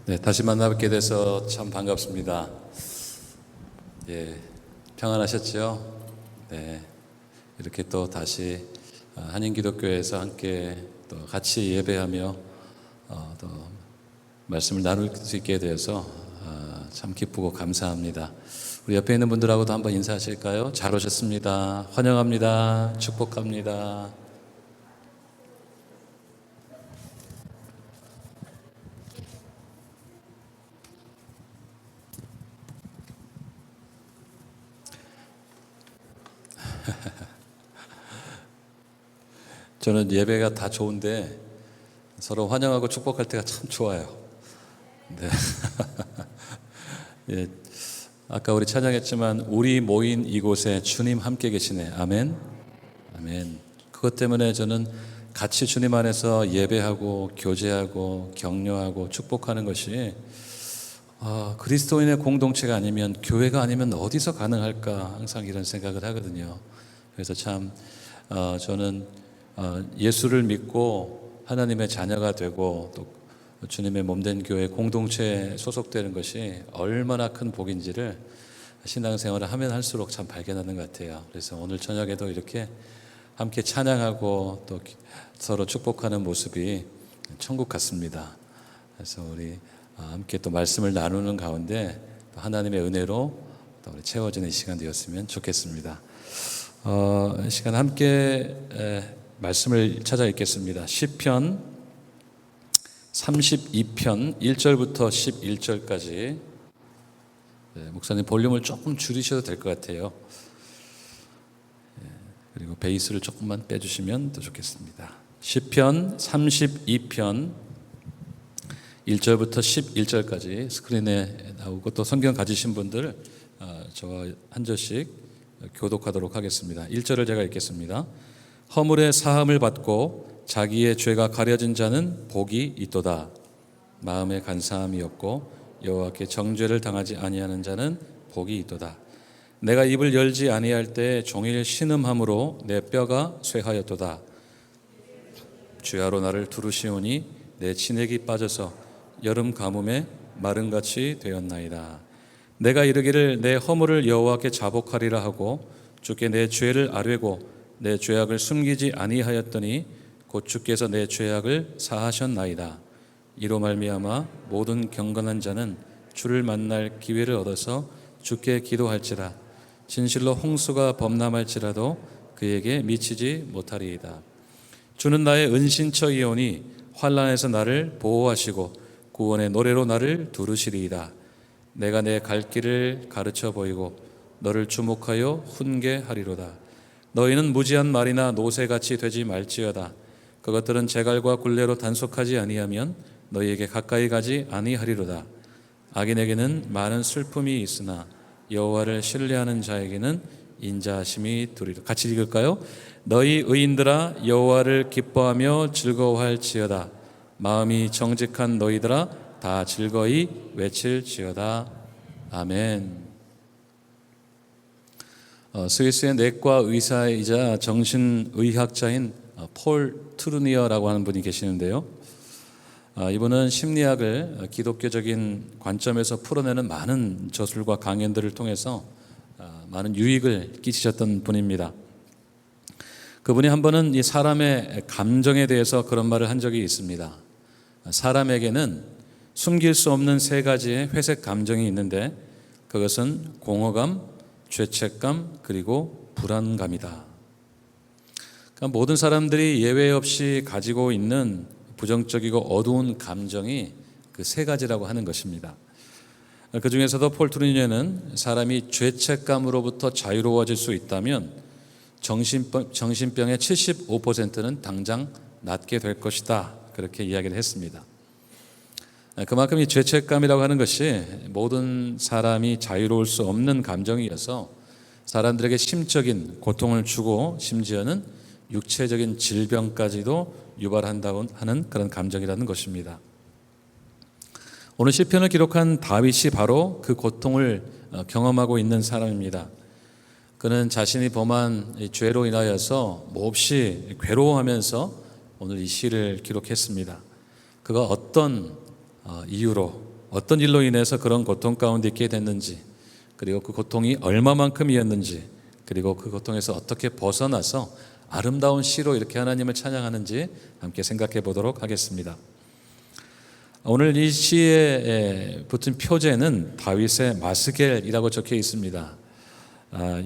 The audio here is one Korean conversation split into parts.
네, 다시 만나뵙게 돼서 참 반갑습니다. 예, 평안하셨죠? 네, 이렇게 또 다시 한인기독교회에서 함께 또 같이 예배하며 또 말씀을 나눌 수 있게 되어서 참 기쁘고 감사합니다. 우리 옆에 있는 분들하고도 한번 인사하실까요? 잘 오셨습니다. 환영합니다. 축복합니다. 저는 예배가 다 좋은데 서로 환영하고 축복할 때가 참 좋아요. 네. 예, 아까 우리 찬양했지만 우리 모인 이곳에 주님 함께 계시네. 아멘. 아멘. 그것 때문에 저는 같이 주님 안에서 예배하고 교제하고 격려하고 축복하는 것이 그리스도인의 공동체가 아니면, 교회가 아니면 어디서 가능할까 항상 이런 생각을 하거든요. 그래서 참 저는 예수를 믿고 하나님의 자녀가 되고 또 주님의 몸된 교회 공동체에 소속되는 것이 얼마나 큰 복인지를 신앙생활을 하면 할수록 참 발견하는 것 같아요. 그래서 오늘 저녁에도 이렇게 함께 찬양하고 또 서로 축복하는 모습이 천국 같습니다. 그래서 우리 함께 또 말씀을 나누는 가운데 또 하나님의 은혜로 또 우리 채워지는 이 시간 되었으면 좋겠습니다. 이 시간 함께 말씀을 찾아 읽겠습니다. 시편 32편 1절부터 11절까지. 목사님 볼륨을 조금 줄이셔도 될 것 같아요. 그리고 베이스를 조금만 빼주시면 더 좋겠습니다. 시편 32편 1절부터 11절까지 스크린에 나오고, 또 성경 가지신 분들 저와 한 절씩 교독하도록 하겠습니다. 1절을 제가 읽겠습니다. 허물의 사함을 받고 자기의 죄가 가려진 자는 복이 있도다. 마음에 간사함이 없고 여호와께 정죄를 당하지 아니하는 자는 복이 있도다. 내가 입을 열지 아니할 때 종일 신음함으로 내 뼈가 쇠하였도다. 주야로 나를 두르시오니 내 진액이 빠져서 여름 가뭄에 마른같이 되었나이다. 내가 이르기를 내 허물을 여호와께 자복하리라 하고 주께 내 죄를 아뢰고 내 죄악을 숨기지 아니하였더니 곧 주께서 내 죄악을 사하셨나이다. 이로 말미암아 모든 경건한 자는 주를 만날 기회를 얻어서 주께 기도할지라. 진실로 홍수가 범람할지라도 그에게 미치지 못하리이다. 주는 나의 은신처이오니 환난에서 나를 보호하시고 구원의 노래로 나를 두르시리이다. 내가 내 갈 길을 가르쳐 보이고 너를 주목하여 훈계하리로다. 너희는 무지한 말이나 노새같이 되지 말지어다. 그것들은 제갈과 굴레로 단속하지 아니하면 너희에게 가까이 가지 아니하리로다. 악인에게는 많은 슬픔이 있으나 여호와를 신뢰하는 자에게는 인자하심이 두리라. 같이 읽을까요? 너희 의인들아 여호와를 기뻐하며 즐거워할지어다. 마음이 정직한 너희들아 다 즐거이 외칠지어다. 아멘. 스위스의 내과 의사이자 정신의학자인 폴 트루니어라고 하는 분이 계시는데요. 이분은 심리학을 기독교적인 관점에서 풀어내는 많은 저술과 강연들을 통해서 많은 유익을 끼치셨던 분입니다. 그분이 한 번은 이 사람의 감정에 대해서 그런 말을 한 적이 있습니다. 사람에게는 숨길 수 없는 세 가지의 회색 감정이 있는데 그것은 공허감, 죄책감, 그리고 불안감이다. 그러니까 모든 사람들이 예외 없이 가지고 있는 부정적이고 어두운 감정이 그 세 가지라고 하는 것입니다. 그 중에서도 폴 트루니어는 사람이 죄책감으로부터 자유로워질 수 있다면 정신병의 75%는 당장 낫게 될 것이다. 그렇게 이야기를 했습니다. 그만큼 이 죄책감이라고 하는 것이 모든 사람이 자유로울 수 없는 감정이어서 사람들에게 심적인 고통을 주고 심지어는 육체적인 질병까지도 유발한다고 하는 그런 감정이라는 것입니다. 오늘 시편을 기록한 다윗이 바로 그 고통을 경험하고 있는 사람입니다. 그는 자신이 범한 죄로 인하여서 몹시 괴로워하면서 오늘 이 시를 기록했습니다. 그가 어떤 이유로 어떤 일로 인해서 그런 고통 가운데 있게 됐는지, 그리고 그 고통이 얼마만큼이었는지, 그리고 그 고통에서 어떻게 벗어나서 아름다운 시로 이렇게 하나님을 찬양하는지 함께 생각해 보도록 하겠습니다. 오늘 이 시에 붙은 표제는 다윗의 마스겔이라고 적혀 있습니다.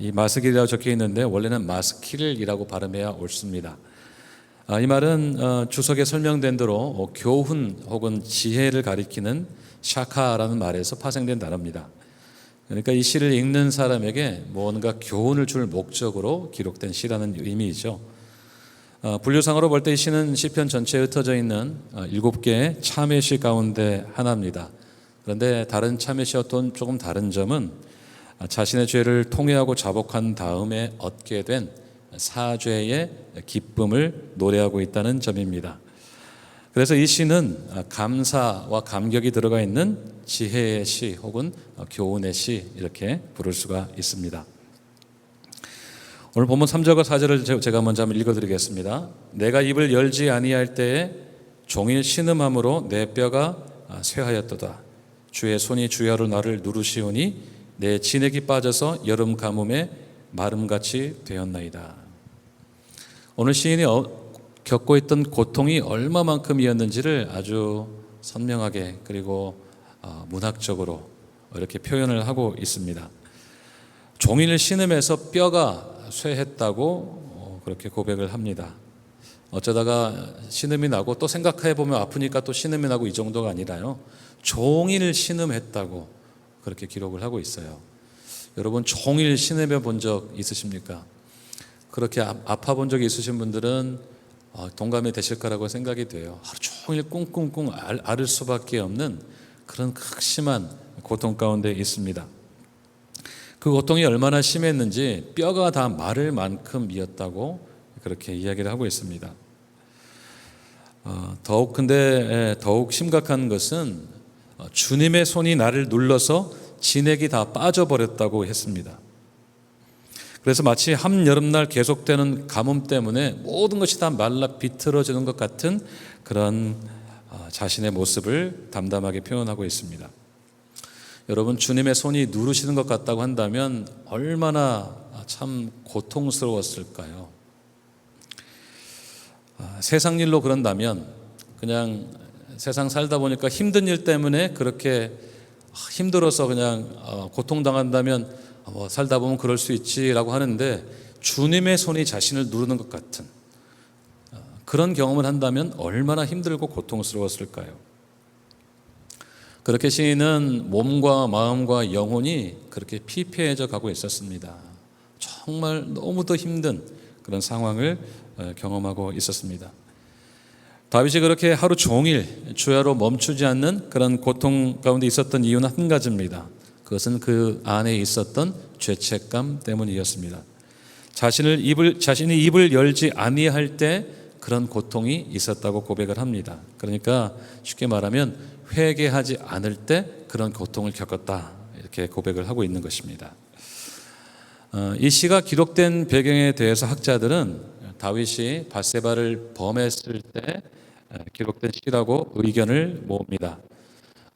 이 마스겔이라고 적혀 있는데 원래는 마스킬이라고 발음해야 옳습니다. 이 말은 주석에 설명된 대로 교훈 혹은 지혜를 가리키는 샤카라는 말에서 파생된 단어입니다. 그러니까 이 시를 읽는 사람에게 뭔가 교훈을 줄 목적으로 기록된 시라는 의미이죠. 분류상으로 볼 때 이 시는 시편 전체에 흩어져 있는 7개의 참회시 가운데 하나입니다. 그런데 다른 참회시와 또 조금 다른 점은 자신의 죄를 통회하고 자복한 다음에 얻게 된 사죄의 기쁨을 노래하고 있다는 점입니다. 그래서 이 시는 감사와 감격이 들어가 있는 지혜의 시 혹은 교훈의 시 이렇게 부를 수가 있습니다. 오늘 본문 3절과 4절을 제가 먼저 한번 읽어드리겠습니다. 내가 입을 열지 아니할 때에 종일 신음함으로 내 뼈가 쇠하였도다. 주의 손이 주야로 나를 누르시오니 내 진액이 빠져서 여름 가뭄에 마름같이 되었나이다. 오늘 시인이 겪고 있던 고통이 얼마만큼이었는지를 아주 선명하게 그리고 문학적으로 이렇게 표현을 하고 있습니다. 종일 신음해서 뼈가 쇠했다고 그렇게 고백을 합니다. 어쩌다가 신음이 나고 또 생각해 보면 아프니까 또 신음이 나고 이 정도가 아니라요. 종일 신음했다고 그렇게 기록을 하고 있어요. 여러분 종일 신음해 본 적 있으십니까? 그렇게 아파 본 적이 있으신 분들은 동감이 되실 거라고 생각이 돼요. 하루 종일 꿍꿍꿍 앓을 수밖에 없는 그런 극심한 고통 가운데 있습니다. 그 고통이 얼마나 심했는지 뼈가 다 마를 만큼이었다고 그렇게 이야기를 하고 있습니다. 더욱 심각한 것은 주님의 손이 나를 눌러서 진액이 다 빠져버렸다고 했습니다. 그래서 마치 한여름날 계속되는 가뭄 때문에 모든 것이 다 말라 비틀어지는 것 같은 그런 자신의 모습을 담담하게 표현하고 있습니다. 여러분 주님의 손이 누르시는 것 같다고 한다면 얼마나 참 고통스러웠을까요? 세상 일로 그런다면 그냥 세상 살다 보니까 힘든 일 때문에 그렇게 힘들어서 그냥 고통당한다면 살다 보면 그럴 수 있지라고 하는데 주님의 손이 자신을 누르는 것 같은 그런 경험을 한다면 얼마나 힘들고 고통스러웠을까요? 그렇게 시인은 몸과 마음과 영혼이 그렇게 피폐해져 가고 있었습니다. 정말 너무도 힘든 그런 상황을 경험하고 있었습니다. 다윗이 그렇게 하루 종일 주야로 멈추지 않는 그런 고통 가운데 있었던 이유는 한 가지입니다. 그것은 그 안에 있었던 죄책감 때문이었습니다. 자신이 입을 열지 아니할 때 그런 고통이 있었다고 고백을 합니다. 그러니까 쉽게 말하면 회개하지 않을 때 그런 고통을 겪었다 이렇게 고백을 하고 있는 것입니다. 이 시가 기록된 배경에 대해서 학자들은 다윗이 밧세바를 범했을 때 기록된 시라고 의견을 모읍니다.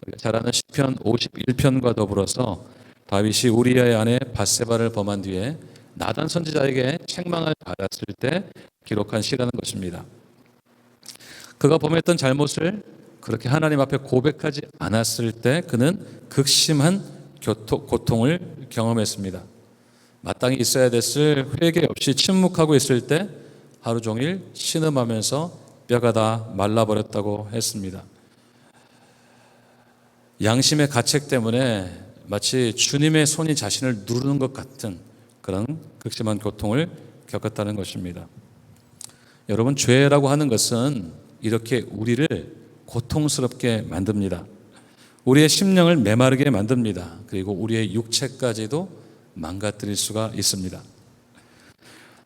우리가 잘 아는 시편 51편과 더불어서 다윗이 우리아의 아내 밧세바를 범한 뒤에 나단 선지자에게 책망을 받았을 때 기록한 시라는 것입니다. 그가 범했던 잘못을 그렇게 하나님 앞에 고백하지 않았을 때 그는 극심한 고통을 경험했습니다. 마땅히 있어야 됐을 회개 없이 침묵하고 있을 때 하루 종일 신음하면서 뼈가 다 말라버렸다고 했습니다. 양심의 가책 때문에 마치 주님의 손이 자신을 누르는 것 같은 그런 극심한 고통을 겪었다는 것입니다. 여러분 죄라고 하는 것은 이렇게 우리를 고통스럽게 만듭니다. 우리의 심령을 메마르게 만듭니다. 그리고 우리의 육체까지도 망가뜨릴 수가 있습니다.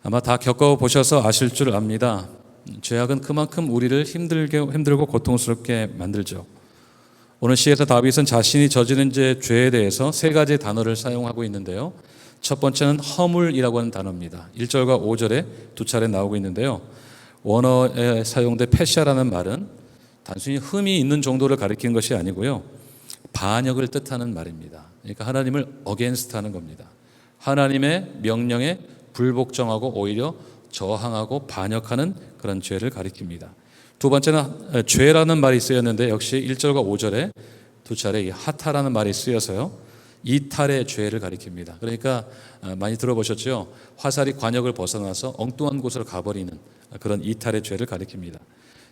아마 다 겪어보셔서 아실 줄 압니다. 죄악은 그만큼 우리를 힘들고 고통스럽게 만들죠. 오늘 시에서 다윗은 자신이 저지른 죄에 대해서 세 가지 단어를 사용하고 있는데요. 첫 번째는 허물이라고 하는 단어입니다. 1절과 5절에 두 차례 나오고 있는데요. 원어에 사용된 페샤라는 말은 단순히 흠이 있는 정도를 가리키는 것이 아니고요. 반역을 뜻하는 말입니다. 그러니까 하나님을 어게인스트 하는 겁니다. 하나님의 명령에 불복종하고 오히려 저항하고 반역하는 그런 죄를 가리킵니다. 두 번째는 죄라는 말이 쓰였는데 역시 1절과 5절에 두 차례 이 하타라는 말이 쓰여서요, 이탈의 죄를 가리킵니다. 그러니까 많이 들어보셨죠? 화살이 관역을 벗어나서 엉뚱한 곳으로 가버리는 그런 이탈의 죄를 가리킵니다.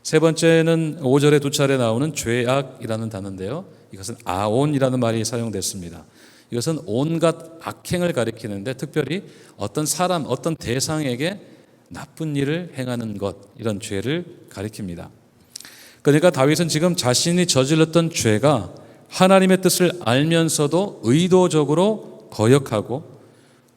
세 번째는 5절에 두 차례 나오는 죄악이라는 단어인데요, 이것은 아온이라는 말이 사용됐습니다. 이것은 온갖 악행을 가리키는데 특별히 어떤 사람, 어떤 대상에게 나쁜 일을 행하는 것, 이런 죄를 가리킵니다. 그러니까 다윗은 지금 자신이 저질렀던 죄가 하나님의 뜻을 알면서도 의도적으로 거역하고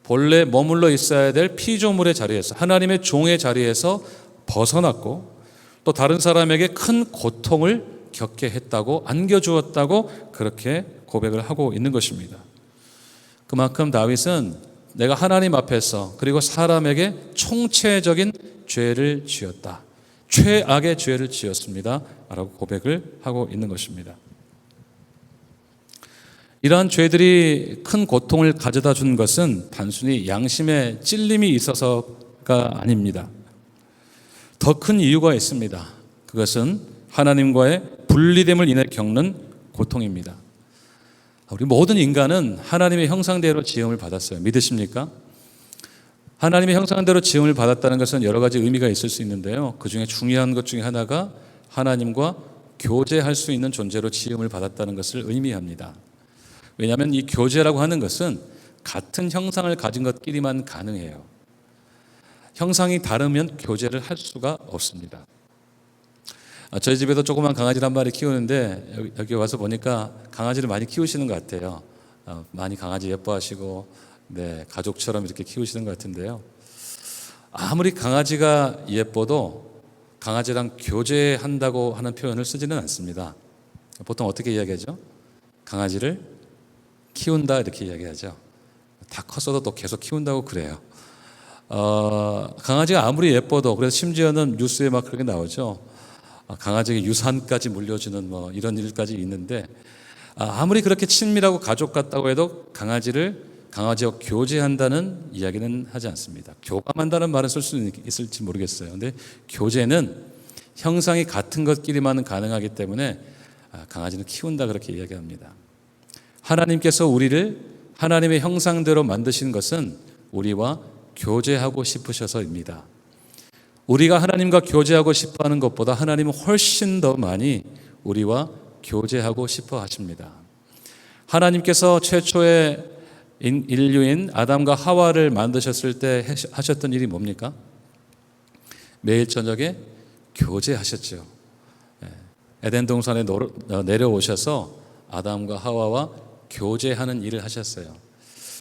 본래 머물러 있어야 될 피조물의 자리에서, 하나님의 종의 자리에서 벗어났고 또 다른 사람에게 큰 고통을 겪게 했다고, 안겨주었다고 그렇게 고백을 하고 있는 것입니다. 그만큼 다윗은 내가 하나님 앞에서 그리고 사람에게 총체적인 죄를 지었다, 최악의 죄를 지었습니다 라고 고백을 하고 있는 것입니다. 이러한 죄들이 큰 고통을 가져다 준 것은 단순히 양심에 찔림이 있어서가 아닙니다. 더 큰 이유가 있습니다. 그것은 하나님과의 분리됨을 인해 겪는 고통입니다. 우리 모든 인간은 하나님의 형상대로 지음을 받았어요. 믿으십니까? 하나님의 형상대로 지음을 받았다는 것은 여러 가지 의미가 있을 수 있는데요, 그 중에 중요한 것 중에 하나가 하나님과 교제할 수 있는 존재로 지음을 받았다는 것을 의미합니다. 왜냐하면 이 교제라고 하는 것은 같은 형상을 가진 것끼리만 가능해요. 형상이 다르면 교제를 할 수가 없습니다. 저희 집에도 조그만 강아지를 한 마리 키우는데 여기 와서 보니까 강아지를 많이 키우시는 것 같아요. 많이 강아지 예뻐하시고 가족처럼 이렇게 키우시는 것 같은데요, 아무리 강아지가 예뻐도 강아지랑 교제한다고 하는 표현을 쓰지는 않습니다. 보통 어떻게 이야기하죠? 강아지를 키운다 이렇게 이야기하죠. 다 컸어도 또 계속 키운다고 그래요. 강아지가 아무리 예뻐도, 그래서 심지어는 뉴스에 막 그렇게 나오죠. 강아지에게 유산까지 물려주는 이런 일까지 있는데, 아무리 그렇게 친밀하고 가족 같다고 해도 강아지와 교제한다는 이야기는 하지 않습니다. 교감한다는 말은 쓸 수 있을지 모르겠어요. 근데 교제는 형상이 같은 것끼리만 가능하기 때문에 강아지는 키운다 그렇게 이야기합니다. 하나님께서 우리를 하나님의 형상대로 만드신 것은 우리와 교제하고 싶으셔서입니다. 우리가 하나님과 교제하고 싶어하는 것보다 하나님은 훨씬 더 많이 우리와 교제하고 싶어 하십니다. 하나님께서 최초의 인류인 아담과 하와를 만드셨을 때 하셨던 일이 뭡니까? 매일 저녁에 교제하셨죠. 에덴 동산에 내려오셔서 아담과 하와와 교제하는 일을 하셨어요.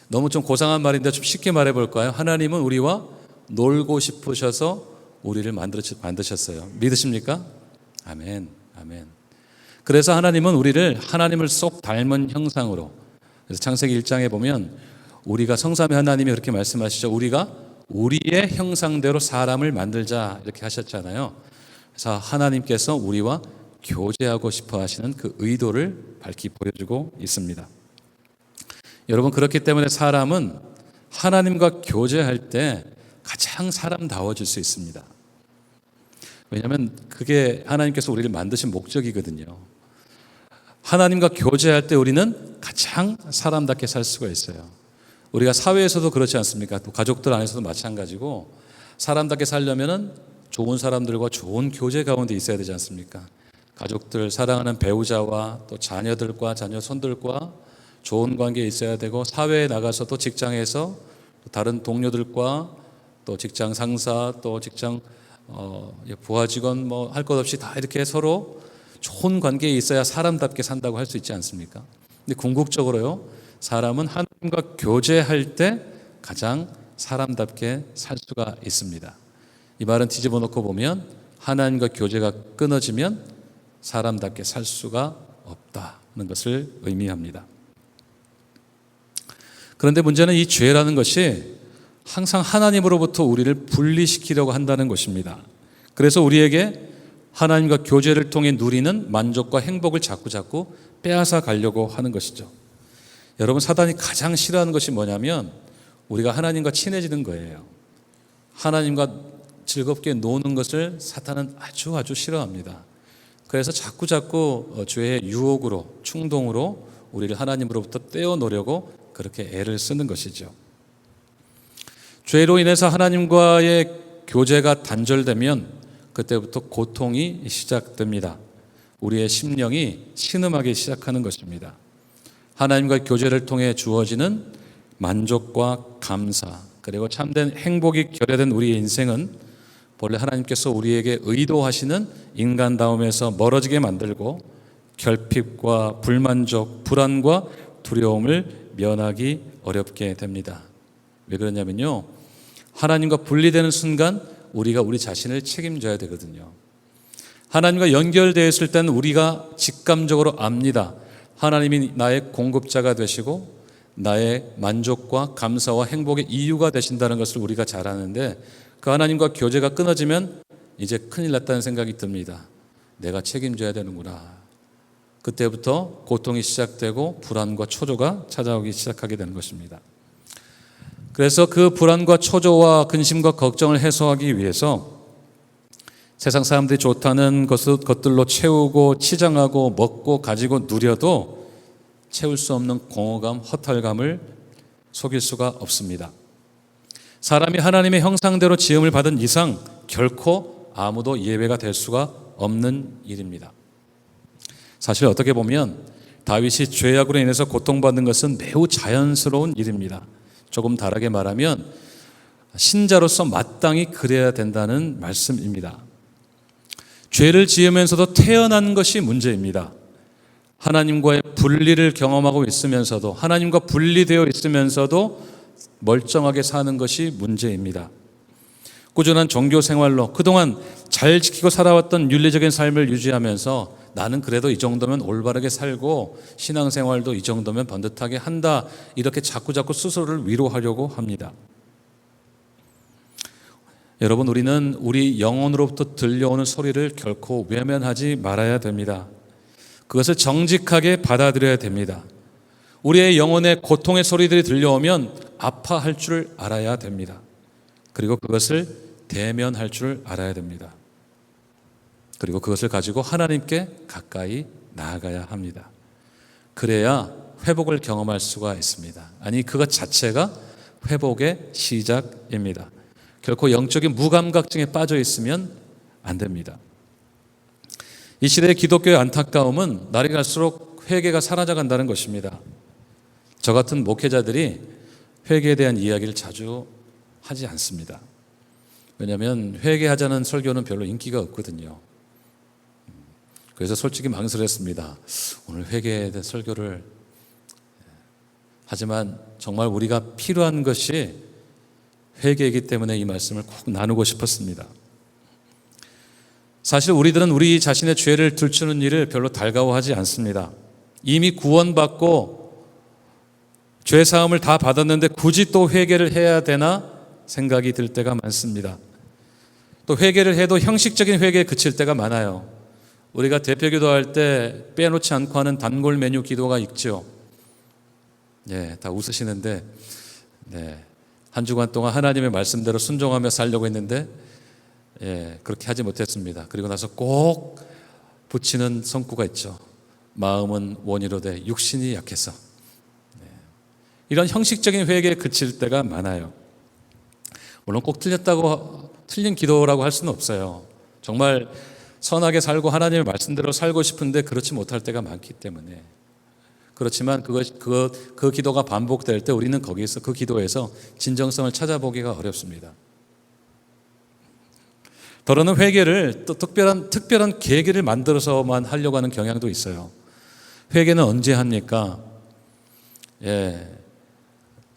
너무 좀 고상한 말인데 좀 쉽게 말해볼까요? 하나님은 우리와 놀고 싶으셔서 우리를 만드셨어요. 믿으십니까? 아멘, 아멘. 그래서 하나님은 우리를 하나님을 쏙 닮은 형상으로, 그래서 창세기 1장에 보면 우리가, 성삼위 하나님이 그렇게 말씀하시죠. 우리가 우리의 형상대로 사람을 만들자 이렇게 하셨잖아요. 그래서 하나님께서 우리와 교제하고 싶어 하시는 그 의도를 밝히 보여주고 있습니다. 여러분, 그렇기 때문에 사람은 하나님과 교제할 때 가장 사람다워질 수 있습니다. 왜냐하면 그게 하나님께서 우리를 만드신 목적이거든요. 하나님과 교제할 때 우리는 가장 사람답게 살 수가 있어요. 우리가 사회에서도 그렇지 않습니까? 또 가족들 안에서도 마찬가지고, 사람답게 살려면 좋은 사람들과 좋은 교제 가운데 있어야 되지 않습니까? 가족들, 사랑하는 배우자와 또 자녀들과 자녀 손들과 좋은 관계에 있어야 되고, 사회에 나가서도 직장에서 또 다른 동료들과 또 직장 상사, 또 직장 부하 직원 할 것 없이 다 이렇게 서로 좋은 관계에 있어야 사람답게 산다고 할 수 있지 않습니까? 근데 궁극적으로요, 사람은 하나님과 교제할 때 가장 사람답게 살 수가 있습니다. 이 말은 뒤집어 놓고 보면 하나님과 교제가 끊어지면 사람답게 살 수가 없다는 것을 의미합니다. 그런데 문제는 이 죄라는 것이 항상 하나님으로부터 우리를 분리시키려고 한다는 것입니다. 그래서 우리에게 하나님과 교제를 통해 누리는 만족과 행복을 자꾸 빼앗아 가려고 하는 것이죠. 여러분, 사단이 가장 싫어하는 것이 뭐냐면 우리가 하나님과 친해지는 거예요. 하나님과 즐겁게 노는 것을 사탄은 아주 싫어합니다. 그래서 자꾸 죄의 유혹으로, 충동으로 우리를 하나님으로부터 떼어놓으려고 그렇게 애를 쓰는 것이죠. 죄로 인해서 하나님과의 교제가 단절되면 그때부터 고통이 시작됩니다. 우리의 심령이 신음하기 시작하는 것입니다. 하나님과 교제를 통해 주어지는 만족과 감사, 그리고 참된 행복이 결여된 우리의 인생은 본래 하나님께서 우리에게 의도하시는 인간다움에서 멀어지게 만들고 결핍과 불만족, 불안과 두려움을 면하기 어렵게 됩니다. 왜 그러냐면요, 하나님과 분리되는 순간 우리가 우리 자신을 책임져야 되거든요. 하나님과 연결되어 있을 때는 우리가 직감적으로 압니다. 하나님이 나의 공급자가 되시고 나의 만족과 감사와 행복의 이유가 되신다는 것을 우리가 잘 아는데, 그 하나님과 교제가 끊어지면 이제 큰일 났다는 생각이 듭니다. 내가 책임져야 되는구나. 그때부터 고통이 시작되고 불안과 초조가 찾아오기 시작하게 되는 것입니다. 그래서 그 불안과 초조와 근심과 걱정을 해소하기 위해서 세상 사람들이 좋다는 것들로 채우고 치장하고 먹고 가지고 누려도 채울 수 없는 공허감, 허탈감을 속일 수가 없습니다. 사람이 하나님의 형상대로 지음을 받은 이상 결코 아무도 예외가 될 수가 없는 일입니다. 사실 어떻게 보면 다윗이 죄악으로 인해서 고통받는 것은 매우 자연스러운 일입니다. 조금 다르게 말하면 신자로서 마땅히 그래야 된다는 말씀입니다. 죄를 지으면서도 태어난 것이 문제입니다. 하나님과의 분리를 경험하고 있으면서도, 하나님과 분리되어 있으면서도 멀쩡하게 사는 것이 문제입니다. 꾸준한 종교 생활로 그동안 잘 지키고 살아왔던 윤리적인 삶을 유지하면서 나는 그래도 이 정도면 올바르게 살고 신앙생활도 이 정도면 번듯하게 한다, 이렇게 자꾸 스스로를 위로하려고 합니다. 여러분, 우리는 우리 영혼으로부터 들려오는 소리를 결코 외면하지 말아야 됩니다. 그것을 정직하게 받아들여야 됩니다. 우리의 영혼에 고통의 소리들이 들려오면 아파할 줄 알아야 됩니다. 그리고 그것을 대면할 줄 알아야 됩니다. 그리고 그것을 가지고 하나님께 가까이 나아가야 합니다. 그래야 회복을 경험할 수가 있습니다. 아니, 그것 자체가 회복의 시작입니다. 결코 영적인 무감각증에 빠져 있으면 안 됩니다. 이 시대의 기독교의 안타까움은 날이 갈수록 회개가 사라져간다는 것입니다. 저 같은 목회자들이 회개에 대한 이야기를 자주 하지 않습니다. 왜냐하면 회개하자는 설교는 별로 인기가 없거든요. 그래서 솔직히 망설였습니다. 오늘 회개에 대한 설교를. 하지만 정말 우리가 필요한 것이 회개이기 때문에 이 말씀을 꼭 나누고 싶었습니다. 사실 우리들은 우리 자신의 죄를 들추는 일을 별로 달가워하지 않습니다. 이미 구원받고 죄사함을 다 받았는데 굳이 또 회개를 해야 되나 생각이 들 때가 많습니다. 또 회개를 해도 형식적인 회개에 그칠 때가 많아요. 우리가 대표 기도할 때 빼놓지 않고 하는 단골 메뉴 기도가 있죠. 네, 다 웃으시는데, 네, 한 주간 동안 하나님의 말씀대로 순종하며 살려고 했는데, 그렇게 하지 못했습니다. 그리고 나서 꼭 붙이는 성구가 있죠. 마음은 원이로되 육신이 약해서. 이런 형식적인 회개에 그칠 때가 많아요. 물론 꼭 틀린 기도라고 할 수는 없어요. 정말 선하게 살고 하나님의 말씀대로 살고 싶은데 그렇지 못할 때가 많기 때문에. 그렇지만 그 기도가 반복될 때 우리는 거기에서, 그 기도에서 진정성을 찾아보기가 어렵습니다. 더러는 회개를 또 특별한 계기를 만들어서만 하려고 하는 경향도 있어요. 회개는 언제 합니까?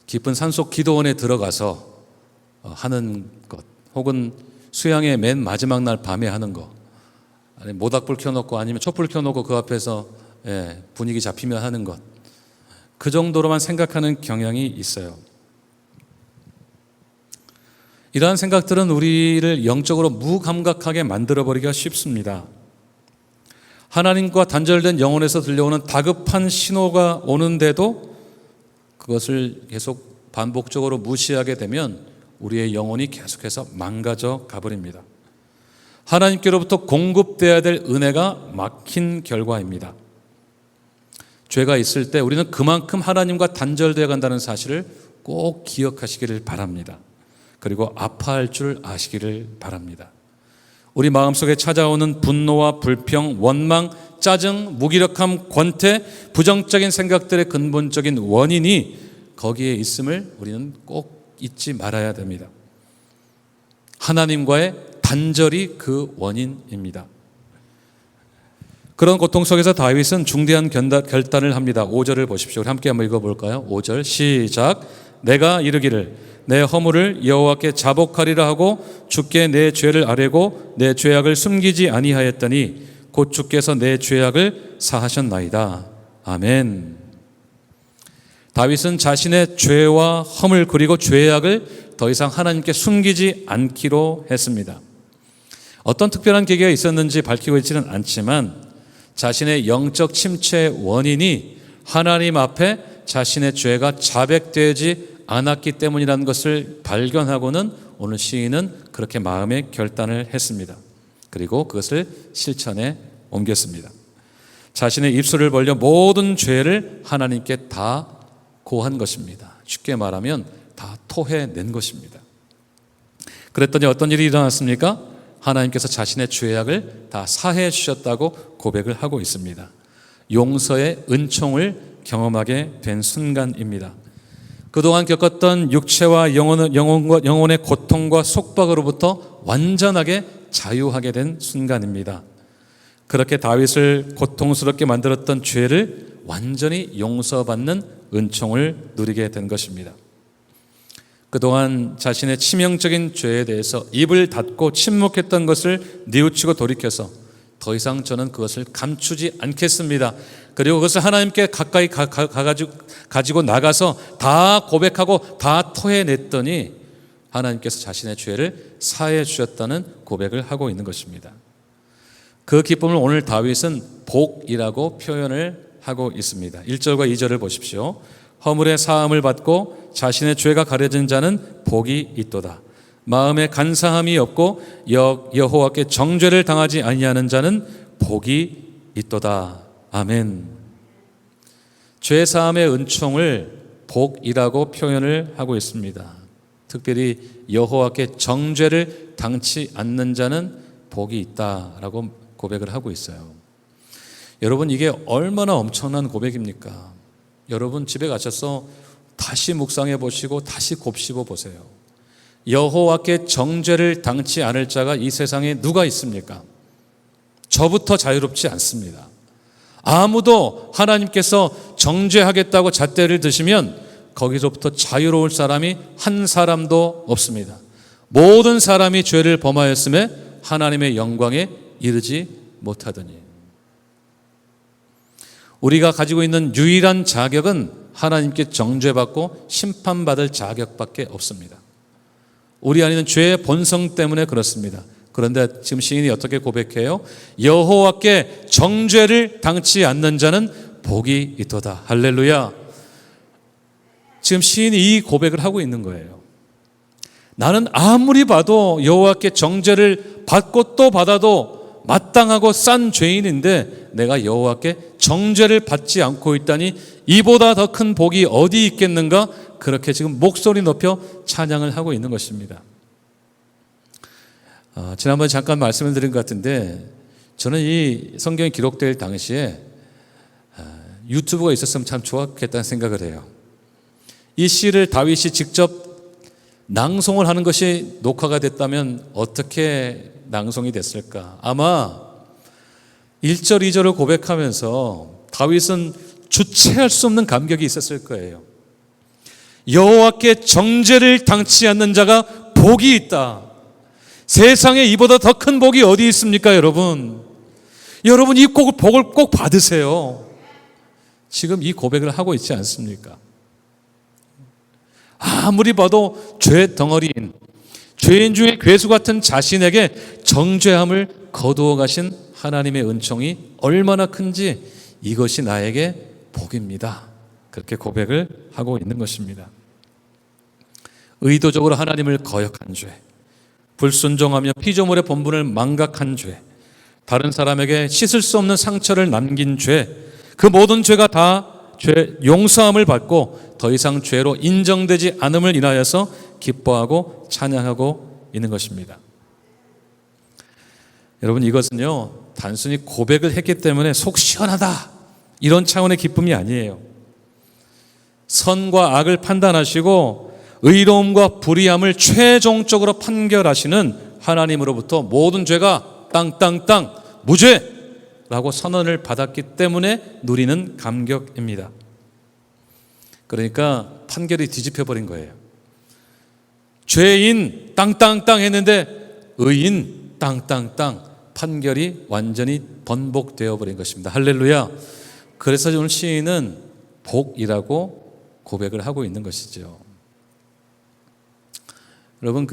깊은 산속 기도원에 들어가서 하는 것, 혹은 수양의 맨 마지막 날 밤에 하는 것, 아니 모닥불 켜놓고 아니면 촛불 켜놓고 그 앞에서 분위기 잡히면 하는 것, 그 정도로만 생각하는 경향이 있어요. 이러한 생각들은 우리를 영적으로 무감각하게 만들어버리기가 쉽습니다. 하나님과 단절된 영혼에서 들려오는 다급한 신호가 오는데도 그것을 계속 반복적으로 무시하게 되면 우리의 영혼이 계속해서 망가져 가버립니다. 하나님께로부터 공급돼야 될 은혜가 막힌 결과입니다. 죄가 있을 때 우리는 그만큼 하나님과 단절되어 간다는 사실을 꼭 기억하시기를 바랍니다. 그리고 아파할 줄 아시기를 바랍니다. 우리 마음속에 찾아오는 분노와 불평, 원망, 짜증, 무기력함, 권태, 부정적인 생각들의 근본적인 원인이 거기에 있음을 우리는 꼭 잊지 말아야 됩니다. 하나님과의 단절이 그 원인입니다. 그런 고통 속에서 다윗은 중대한 결단을 합니다. 5절을 보십시오. 우리 함께 한번 읽어볼까요? 5절 시작. 내가 이르기를 내 허물을 여호와께 자복하리라 하고 주께 내 죄를 아뢰고 내 죄악을 숨기지 아니하였더니 곧 주께서 내 죄악을 사하셨나이다. 아멘. 다윗은 자신의 죄와 허물 그리고 죄악을 더 이상 하나님께 숨기지 않기로 했습니다. 어떤 특별한 계기가 있었는지 밝히고 있지는 않지만 자신의 영적 침체의 원인이 하나님 앞에 자신의 죄가 자백되지 않았기 때문이라는 것을 발견하고는 오늘 시인은 그렇게 마음의 결단을 했습니다. 그리고 그것을 실천에 옮겼습니다. 자신의 입술을 벌려 모든 죄를 하나님께 다 고한 것입니다. 쉽게 말하면 다 토해낸 것입니다. 그랬더니 어떤 일이 일어났습니까? 하나님께서 자신의 죄악을 다 사해 주셨다고 고백을 하고 있습니다. 용서의 은총을 경험하게 된 순간입니다. 그동안 겪었던 육체와 영혼의 고통과 속박으로부터 완전하게 자유하게 된 순간입니다. 그렇게 다윗을 고통스럽게 만들었던 죄를 완전히 용서받는 은총을 누리게 된 것입니다. 그동안 자신의 치명적인 죄에 대해서 입을 닫고 침묵했던 것을 뉘우치고 돌이켜서 더 이상 저는 그것을 감추지 않겠습니다. 그리고 그것을 하나님께 가까이 가지고 나가서 다 고백하고 다 토해냈더니 하나님께서 자신의 죄를 사해 주셨다는 고백을 하고 있는 것입니다. 그 기쁨을 오늘 다윗은 복이라고 표현을 하고 있습니다. 1절과 2절을 보십시오. 허물의 사함을 받고 자신의 죄가 가려진 자는 복이 있도다. 마음에 간사함이 없고 여호와께 정죄를 당하지 아니하는 자는 복이 있도다. 아멘. 죄 사함의 은총을 복이라고 표현을 하고 있습니다. 특별히 여호와께 정죄를 당치 않는 자는 복이 있다라고 고백을 하고 있어요. 여러분, 이게 얼마나 엄청난 고백입니까? 여러분 집에 가셔서 다시 묵상해 보시고 다시 곱씹어 보세요. 여호와께 정죄를 당치 않을 자가 이 세상에 누가 있습니까? 저부터 자유롭지 않습니다. 아무도 하나님께서 정죄하겠다고 잣대를 드시면 거기서부터 자유로울 사람이 한 사람도 없습니다. 모든 사람이 죄를 범하였음에 하나님의 영광에 이르지 못하더니. 우리가 가지고 있는 유일한 자격은 하나님께 정죄받고 심판받을 자격밖에 없습니다. 우리 안에는 죄의 본성 때문에 그렇습니다. 그런데 지금 시인이 어떻게 고백해요? 여호와께 정죄를 당치 않는 자는 복이 있도다. 할렐루야. 지금 시인이 이 고백을 하고 있는 거예요. 나는 아무리 봐도 여호와께 정죄를 받고 또 받아도 마땅하고 싼 죄인인데 내가 여호와께 정죄를 받지 않고 있다니 이보다 더 큰 복이 어디 있겠는가? 그렇게 지금 목소리 높여 찬양을 하고 있는 것입니다. 지난번에 잠깐 말씀을 드린 것 같은데 저는 이 성경이 기록될 당시에 유튜브가 있었으면 참 좋았겠다는 생각을 해요. 이 시를 다윗이 직접 낭송을 하는 것이 녹화가 됐다면 어떻게 낭송이 됐을까? 아마 1절, 2절을 고백하면서 다윗은 주체할 수 없는 감격이 있었을 거예요. 여호와께 정죄를 당치 않는 자가 복이 있다. 세상에 이보다 더 큰 복이 어디 있습니까, 여러분? 여러분 이 복을 꼭 받으세요. 지금 이 고백을 하고 있지 않습니까? 아무리 봐도 죄 덩어리인, 죄인 중에 괴수 같은 자신에게 정죄함을 거두어 가신 하나님의 은총이 얼마나 큰지 이것이 나에게 복입니다. 그렇게 고백을 하고 있는 것입니다. 의도적으로 하나님을 거역한 죄, 불순종하며 피조물의 본분을 망각한 죄, 다른 사람에게 씻을 수 없는 상처를 남긴 죄, 그 모든 죄가 다 죄 용서함을 받고 더 이상 죄로 인정되지 않음을 인하여서 기뻐하고 찬양하고 있는 것입니다. 여러분, 이것은요 단순히 고백을 했기 때문에 속 시원하다 이런 차원의 기쁨이 아니에요. 선과 악을 판단하시고 의로움과 불의함을 최종적으로 판결하시는 하나님으로부터 모든 죄가 땅땅땅 무죄라고 선언을 받았기 때문에 누리는 감격입니다. 그러니까 판결이 뒤집혀버린 거예요. 죄인 땅땅땅 했는데 의인 땅땅땅, 판결이 완전히 번복되어 버린 것입니다. 할렐루야. 그래서 오늘 시인은 복이라고 고백을 하고 있는 것이죠. 여러분,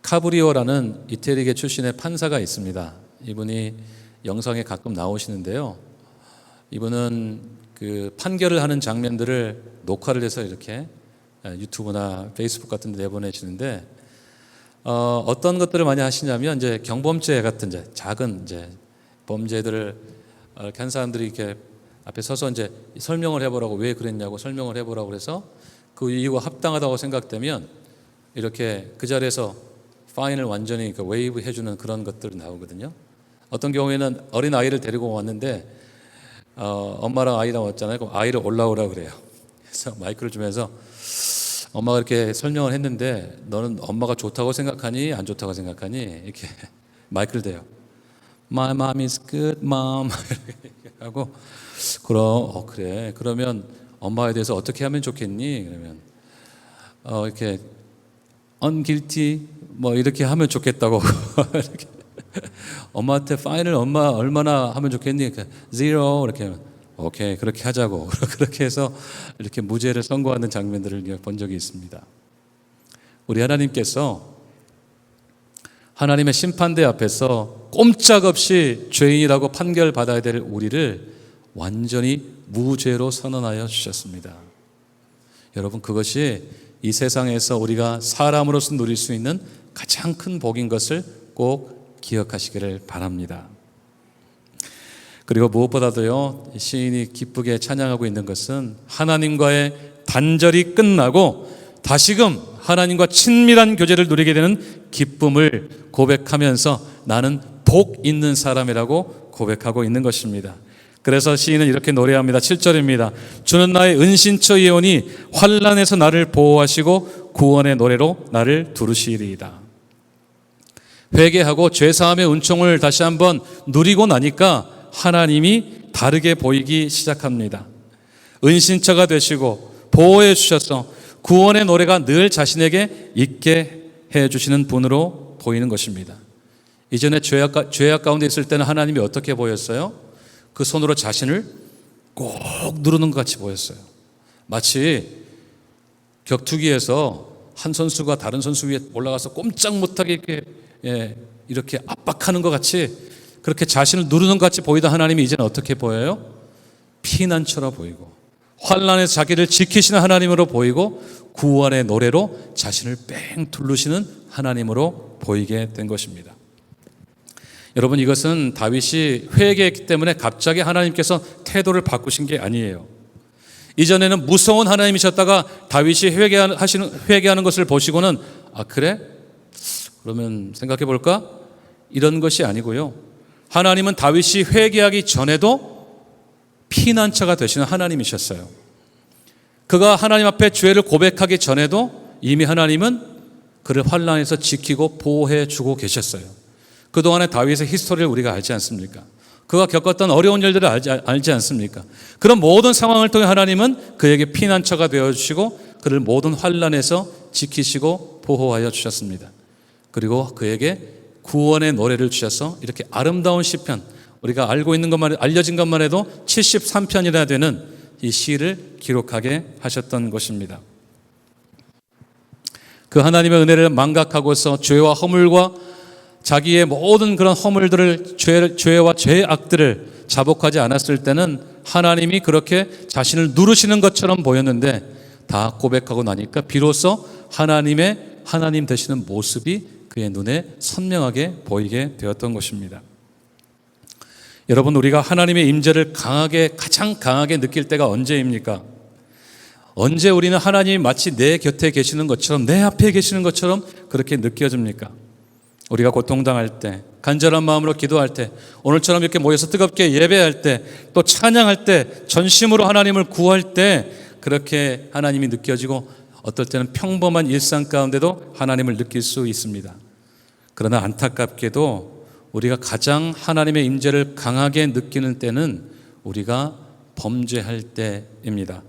카브리오라는 이태리계 출신의 판사가 있습니다. 이분이 영상에 가끔 나오시는데요. 이분은 그 판결을 하는 장면들을 녹화를 해서 이렇게 유튜브나 페이스북 같은 데 내보내시는데, 어떤 것들을 많이 하시냐면 이제 경범죄 같은 이제 작은 이제 범죄들을 이렇게 한 사람들이 이렇게 앞에 서서 이제 설명을 해보라고, 왜 그랬냐고 설명을 해보라고 그래서 그 이유가 합당하다고 생각되면 이렇게 그 자리에서 파인을 완전히 웨이브 해주는 그런 것들이 나오거든요. 어떤 경우에는 어린 아이를 데리고 왔는데 엄마랑 아이랑 왔잖아요. 그럼 아이를 올라오라 그래요. 그래서 마이크를 주면서 엄마가 이렇게 설명을 했는데 너는 엄마가 좋다고 생각하니 안 좋다고 생각하니 이렇게 마이크를 대요. My mom is good, mom. 하고 그래. 그러면 엄마에 대해서 어떻게 하면 좋겠니? 그러면 이렇게 unguilty 뭐 이렇게 하면 좋겠다고. 이렇게 엄마한테 파인을 엄마 얼마나 하면 좋겠니? 이렇게 zero 이렇게 하면 오케이 그렇게 하자고. 그렇게 해서 이렇게 무죄를 선고하는 장면들을 본 적이 있습니다. 우리 하나님께서 하나님의 심판대 앞에서 꼼짝없이 죄인이라고 판결받아야 될 우리를 완전히 무죄로 선언하여 주셨습니다. 여러분, 그것이 이 세상에서 우리가 사람으로서 누릴 수 있는 가장 큰 복인 것을 꼭 기억하시기를 바랍니다. 그리고 무엇보다도요, 시인이 기쁘게 찬양하고 있는 것은 하나님과의 단절이 끝나고 다시금 하나님과 친밀한 교제를 누리게 되는 기쁨을 고백하면서 나는 복 있는 사람이라고 고백하고 있는 것입니다. 그래서 시인은 이렇게 노래합니다. 7절입니다. 주는 나의 은신처이오니 환난에서 나를 보호하시고 구원의 노래로 나를 두르시리이다. 회개하고 죄사함의 은총을 다시 한번 누리고 나니까 하나님이 다르게 보이기 시작합니다. 은신처가 되시고 보호해 주셔서 구원의 노래가 늘 자신에게 있게 해주시는 분으로 보이는 것입니다. 이전에 죄악 가운데 있을 때는 하나님이 어떻게 보였어요? 그 손으로 자신을 꼭 누르는 것 같이 보였어요. 마치 격투기에서 한 선수가 다른 선수 위에 올라가서 꼼짝 못하게 이렇게 압박하는 것 같이 그렇게 자신을 누르는 것 같이 보이던 하나님이 이제는 어떻게 보여요? 피난처로 보이고 환난에서 자기를 지키시는 하나님으로 보이고 구원의 노래로 자신을 뺑 둘르시는 하나님으로 보이게 된 것입니다. 여러분, 이것은 다윗이 회개했기 때문에 갑자기 하나님께서 태도를 바꾸신 게 아니에요. 이전에는 무서운 하나님이셨다가 다윗이 회개하는 것을 보시고는 그래? 그러면 생각해 볼까? 이런 것이 아니고요. 하나님은 다윗이 회개하기 전에도 피난처가 되시는 하나님이셨어요. 그가 하나님 앞에 죄를 고백하기 전에도 이미 하나님은 그를 환난에서 지키고 보호해 주고 계셨어요. 그동안의 다윗의 히스토리를 우리가 알지 않습니까? 그가 겪었던 어려운 일들을 알지 않습니까? 그런 모든 상황을 통해 하나님은 그에게 피난처가 되어주시고 그를 모든 환난에서 지키시고 보호하여 주셨습니다. 그리고 그에게 구원의 노래를 주셔서 이렇게 아름다운 시편, 우리가 알고 있는 것만, 알려진 것만 해도 73편이나 되는 이 시를 기록하게 하셨던 것입니다. 그 하나님의 은혜를 망각하고서 죄와 허물과 자기의 모든 그런 허물들을, 죄와 죄악들을 자복하지 않았을 때는 하나님이 그렇게 자신을 누르시는 것처럼 보였는데, 다 고백하고 나니까 비로소 하나님 되시는 모습이 그의 눈에 선명하게 보이게 되었던 것입니다. 여러분, 우리가 하나님의 임재를 가장 강하게 느낄 때가 언제입니까? 언제 우리는 하나님이 마치 내 곁에 계시는 것처럼, 내 앞에 계시는 것처럼 그렇게 느껴집니까? 우리가 고통당할 때, 간절한 마음으로 기도할 때, 오늘처럼 이렇게 모여서 뜨겁게 예배할 때, 또 찬양할 때, 전심으로 하나님을 구할 때 그렇게 하나님이 느껴지고, 어떨 때는 평범한 일상 가운데도 하나님을 느낄 수 있습니다. 그러나 안타깝게도 우리가 가장 하나님의 임재를 강하게 느끼는 때는 우리가 범죄할 때입니다.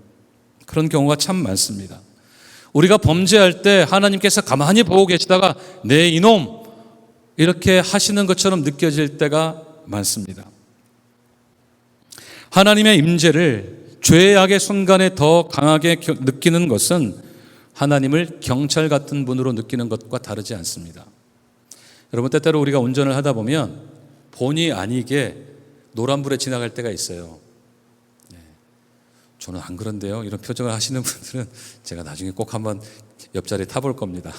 그런 경우가 참 많습니다. 우리가 범죄할 때 하나님께서 가만히 보고 계시다가 내 이놈 이렇게 하시는 것처럼 느껴질 때가 많습니다. 하나님의 임재를 죄악의 순간에 더 강하게 느끼는 것은 하나님을 경찰 같은 분으로 느끼는 것과 다르지 않습니다. 여러분, 때때로 우리가 운전을 하다 보면 본의 아니게 노란불에 지나갈 때가 있어요. 저는 안 그런데요. 이런 표정을 하시는 분들은 제가 나중에 꼭 한번 옆자리에 타볼 겁니다.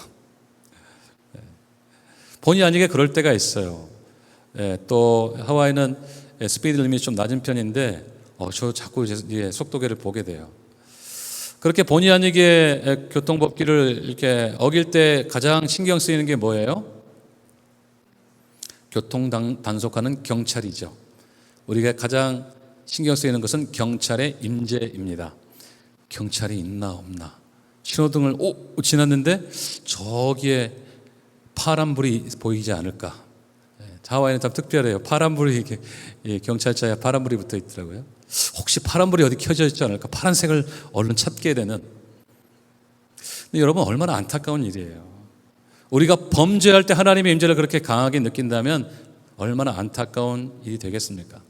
본의 아니게 그럴 때가 있어요. 또 하와이는 스피드 리밋이 좀 낮은 편인데 저 자꾸 속도계를 보게 돼요. 그렇게 본의 아니게 교통법규를 이렇게 어길 때 가장 신경 쓰이는 게 뭐예요? 교통 단속하는 경찰이죠. 우리가 가장 신경 쓰이는 것은 경찰의 임재입니다. 경찰이 있나 없나. 신호등을 지났는데 저기에 파란불이 보이지 않을까. 하와이는 참 특별해요. 파란불이 이렇게 경찰차에 파란불이 붙어 있더라고요. 혹시 파란불이 어디 켜져 있지 않을까. 파란색을 얼른 찾게 되는. 근데 여러분, 얼마나 안타까운 일이에요. 우리가 범죄할 때 하나님의 임재를 그렇게 강하게 느낀다면 얼마나 안타까운 일이 되겠습니까?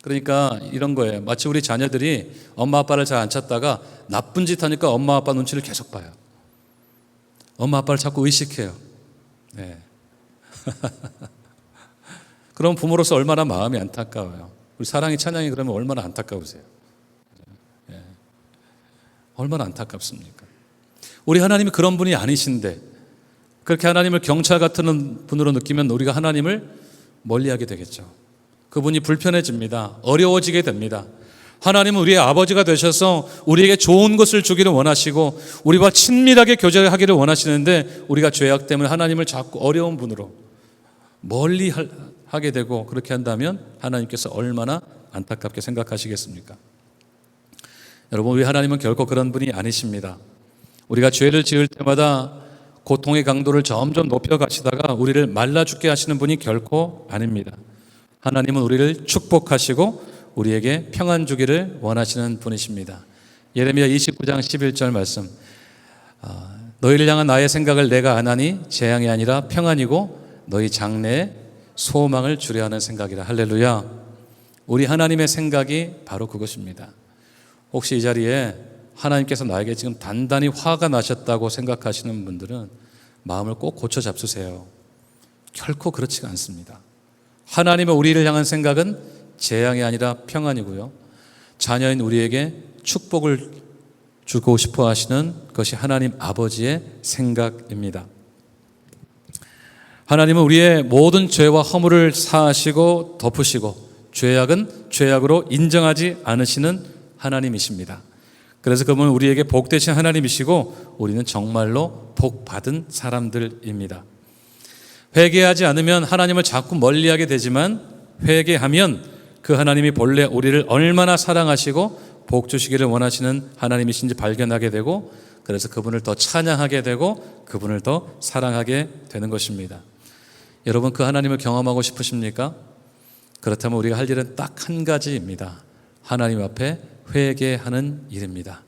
그러니까 이런 거예요. 마치 우리 자녀들이 엄마 아빠를 잘 안 찾다가 나쁜 짓 하니까 엄마 아빠 눈치를 계속 봐요. 엄마 아빠를 자꾸 의식해요. 네. 그럼 부모로서 얼마나 마음이 안타까워요. 우리 사랑이 찬양이 그러면 얼마나 안타까우세요. 네. 얼마나 안타깝습니까? 우리 하나님이 그런 분이 아니신데 그렇게 하나님을 경찰 같은 분으로 느끼면 우리가 하나님을 멀리하게 되겠죠. 그분이 불편해집니다. 어려워지게 됩니다. 하나님은 우리의 아버지가 되셔서 우리에게 좋은 것을 주기를 원하시고 우리와 친밀하게 교제하기를 원하시는데 우리가 죄악 때문에 하나님을 자꾸 어려운 분으로 멀리하게 되고 그렇게 한다면 하나님께서 얼마나 안타깝게 생각하시겠습니까? 여러분, 우리 하나님은 결코 그런 분이 아니십니다. 우리가 죄를 지을 때마다 고통의 강도를 점점 높여가시다가 우리를 말라 죽게 하시는 분이 결코 아닙니다. 하나님은 우리를 축복하시고 우리에게 평안 주기를 원하시는 분이십니다. 예레미야 29장 11절 말씀, 너희를 향한 나의 생각을 내가 아나니 재앙이 아니라 평안이고 너희 장래에 소망을 주려 하는 생각이라. 할렐루야. 우리 하나님의 생각이 바로 그것입니다. 혹시 이 자리에 하나님께서 나에게 지금 단단히 화가 나셨다고 생각하시는 분들은 마음을 꼭 고쳐 잡수세요. 결코 그렇지가 않습니다. 하나님의 우리를 향한 생각은 재앙이 아니라 평안이고요. 자녀인 우리에게 축복을 주고 싶어 하시는 것이 하나님 아버지의 생각입니다. 하나님은 우리의 모든 죄와 허물을 사하시고 덮으시고 죄악은 죄악으로 인정하지 않으시는 하나님이십니다. 그래서 그분은 우리에게 복 되신 하나님이시고 우리는 정말로 복 받은 사람들입니다. 회개하지 않으면 하나님을 자꾸 멀리하게 되지만 회개하면 그 하나님이 본래 우리를 얼마나 사랑하시고 복 주시기를 원하시는 하나님이신지 발견하게 되고 그래서 그분을 더 찬양하게 되고 그분을 더 사랑하게 되는 것입니다. 여러분, 그 하나님을 경험하고 싶으십니까? 그렇다면 우리가 할 일은 딱 한 가지입니다. 하나님 앞에 회개하는 일입니다.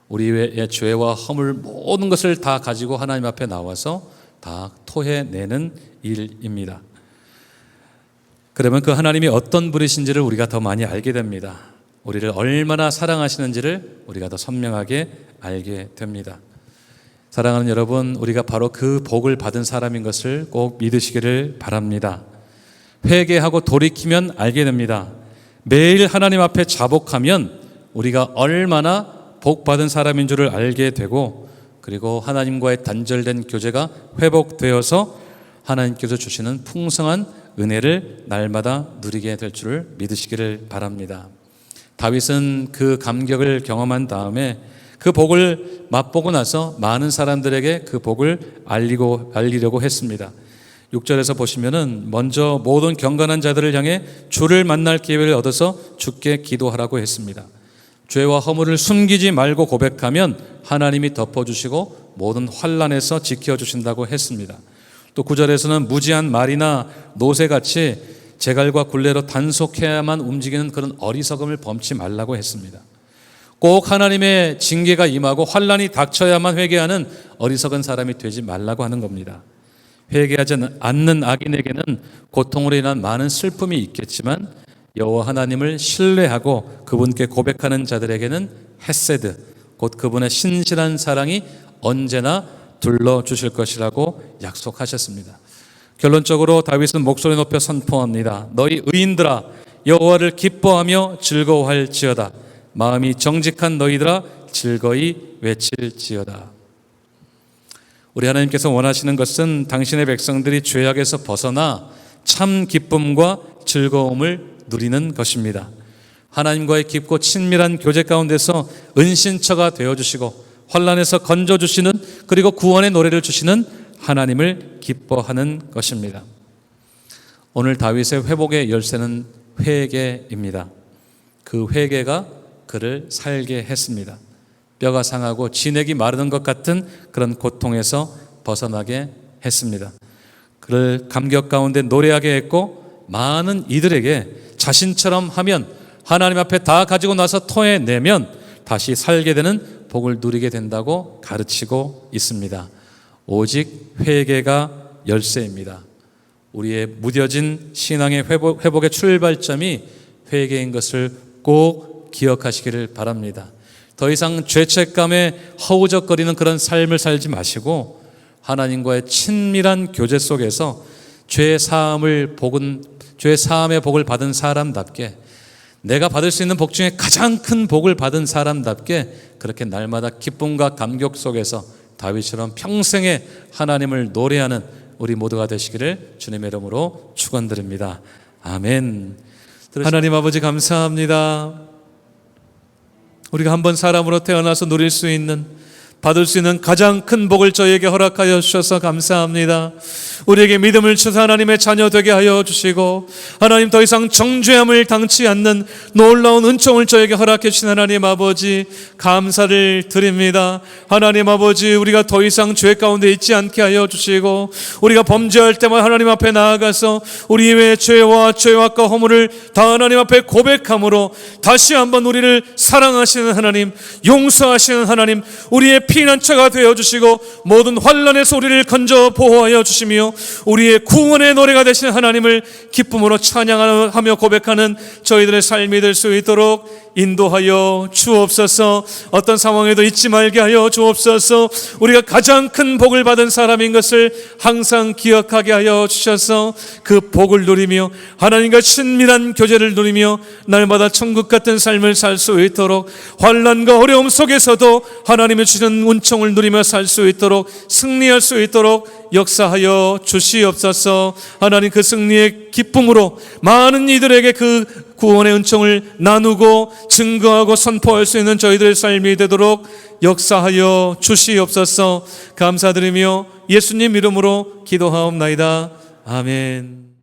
우리의 죄와 허물 모든 것을 다 가지고 하나님 앞에 나와서 다 토해내는 일입니다. 그러면 그 하나님이 어떤 분이신지를 우리가 더 많이 알게 됩니다. 우리를 얼마나 사랑하시는지를 우리가 더 선명하게 알게 됩니다. 사랑하는 여러분, 우리가 바로 그 복을 받은 사람인 것을 꼭 믿으시기를 바랍니다. 회개하고 돌이키면 알게 됩니다. 매일 하나님 앞에 자복하면 우리가 얼마나 복 받은 사람인 줄을 알게 되고, 그리고 하나님과의 단절된 교제가 회복되어서 하나님께서 주시는 풍성한 은혜를 날마다 누리게 될 줄을 믿으시기를 바랍니다. 다윗은 그 감격을 경험한 다음에 그 복을 맛보고 나서 많은 사람들에게 그 복을 알리려고 했습니다. 6절에서 보시면은 먼저 모든 경건한 자들을 향해 주를 만날 기회를 얻어서 주께 기도하라고 했습니다. 죄와 허물을 숨기지 말고 고백하면 하나님이 덮어주시고 모든 환난에서 지켜주신다고 했습니다. 또 9절에서는 무지한 말이나 노새같이 재갈과 굴레로 단속해야만 움직이는 그런 어리석음을 범치 말라고 했습니다. 꼭 하나님의 징계가 임하고 환난이 닥쳐야만 회개하는 어리석은 사람이 되지 말라고 하는 겁니다. 회개하지 않는 악인에게는 고통으로 인한 많은 슬픔이 있겠지만 여호와 하나님을 신뢰하고 그분께 고백하는 자들에게는 헤세드, 곧 그분의 신실한 사랑이 언제나 둘러주실 것이라고 약속하셨습니다. 결론적으로 다윗은 목소리 높여 선포합니다. 너희 의인들아 여호와를 기뻐하며 즐거워할지어다. 마음이 정직한 너희들아 즐거이 외칠지어다. 우리 하나님께서 원하시는 것은 당신의 백성들이 죄악에서 벗어나 참 기쁨과 즐거움을 누리는 것입니다. 하나님과의 깊고 친밀한 교제 가운데서 은신처가 되어주시고 환난에서 건져주시는, 그리고 구원의 노래를 주시는 하나님을 기뻐하는 것입니다. 오늘 다윗의 회복의 열쇠는 회개입니다. 그 회개가 그를 살게 했습니다. 뼈가 상하고 진액이 마르는 것 같은 그런 고통에서 벗어나게 했습니다. 그를 감격 가운데 노래하게 했고, 많은 이들에게 자신처럼 하면, 하나님 앞에 다 가지고 나서 토해내면 다시 살게 되는 복을 누리게 된다고 가르치고 있습니다. 오직 회개가 열쇠입니다. 우리의 무뎌진 신앙의 회복의 출발점이 회개인 것을 꼭 기억하시기를 바랍니다. 더 이상 죄책감에 허우적거리는 그런 삶을 살지 마시고 하나님과의 친밀한 교제 속에서 죄 사함의 복을 받은 사람답게, 내가 받을 수 있는 복 중에 가장 큰 복을 받은 사람답게 그렇게 날마다 기쁨과 감격 속에서 다윗처럼 평생에 하나님을 노래하는 우리 모두가 되시기를 주님의 이름으로 축원드립니다. 아멘. 하나님 아버지 감사합니다. 우리가 한 번 사람으로 태어나서 누릴 수 있는, 받을 수 있는 가장 큰 복을 저에게 허락하여 주셔서 감사합니다. 우리에게 믿음을 주사 하나님의 자녀 되게 하여 주시고, 하나님 더 이상 정죄함을 당치 않는 놀라운 은총을 저에게 허락해 주신 하나님 아버지 감사를 드립니다. 하나님 아버지, 우리가 더 이상 죄 가운데 있지 않게 하여 주시고, 우리가 범죄할 때만 하나님 앞에 나아가서 우리의 죄와 죄악과 허물을 다 하나님 앞에 고백함으로 다시 한번 우리를 사랑하시는 하나님, 용서하시는 하나님, 우리의 피난처가 되어주시고 모든 환난에서 우리를 건져 보호하여 주시며 우리의 구원의 노래가 되신 하나님을 기쁨으로 찬양하며 고백하는 저희들의 삶이 될 수 있도록 인도하여 주옵소서. 어떤 상황에도 잊지 말게 하여 주옵소서. 우리가 가장 큰 복을 받은 사람인 것을 항상 기억하게 하여 주셔서 그 복을 누리며 하나님과 친밀한 교제를 누리며 날마다 천국 같은 삶을 살 수 있도록, 환난과 어려움 속에서도 하나님의 주시는 은총을 누리며 살 수 있도록, 승리할 수 있도록 역사하여 주시옵소서. 하나님 그 승리의 기쁨으로 많은 이들에게 그 구원의 은총을 나누고 증거하고 선포할 수 있는 저희들의 삶이 되도록 역사하여 주시옵소서. 감사드리며 예수님 이름으로 기도하옵나이다. 아멘.